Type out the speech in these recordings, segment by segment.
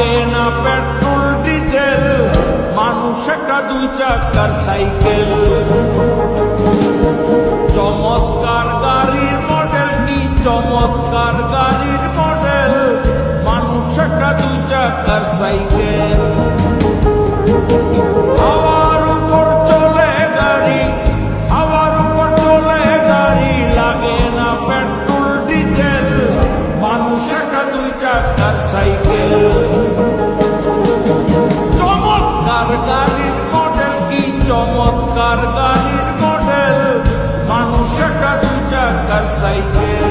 লাগে না petrol diesel, মানুষ একটা 2 চাকার সাইকেল। চমৎকার গাড়ির মডেল, কি চমৎকার গাড়ির মডেল, মানুষ একটা 2 চাকার সাইকেল। হাওয়ার উপর চলে গাড়ি, হাওয়ার উপর চলে গাড়ি, লাগে না পেট্রোল ডিজেল, মানুষ একটা 2 চাকার সাইকেল। চমৎকার গাড়ির মডেল, কি চমৎকার গাড়ির মডেল, মানুষ একটা 2 চাকার সাইকেল।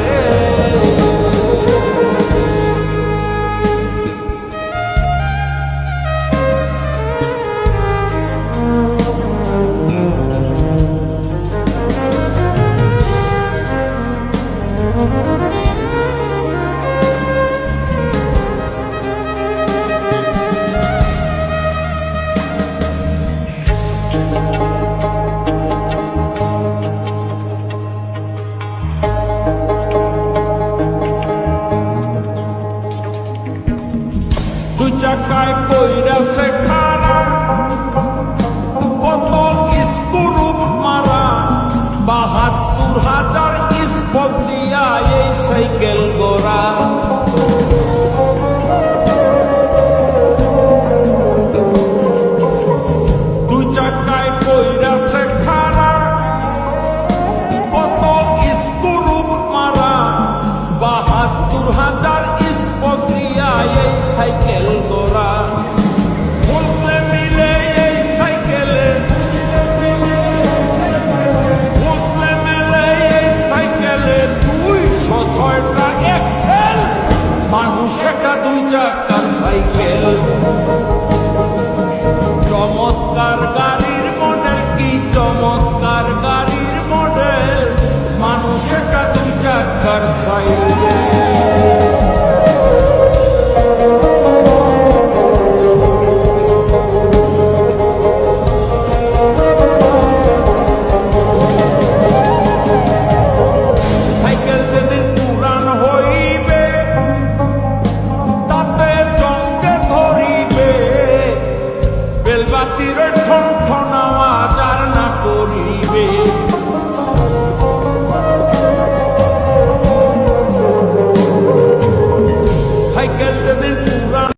দুই চাকায় কইরাছে খারা, কত স্ক্রু মারা, ৭২,০০০ স্পক দিয়া এই সাইকেল গোড়া। দুই চাকায় কইরাছে খারা, কত স্ক্রু মারা, ৭২,০০০ স্পক দিয়া এই সাইকেল গোড়া। বলতে মিলে এই সাইকেলে, বলতে মিলে এই সাইকেলে ২০৬টা এক্সেল, মানুষ একটা 2 চাকার সাইকেল। চমৎকার গাড়ির মডেল, কি চমৎকার গাড়ির মডেল, মানুষ একটা 2 চাকার সাইকেল। সাইকেল যেদিন পুরান হইবে, তাতে জঙ্গে ধরিবে, বেলবাতির ঠন ঠন আওয়াজ আর না করিবে। সাইকেল যেদিন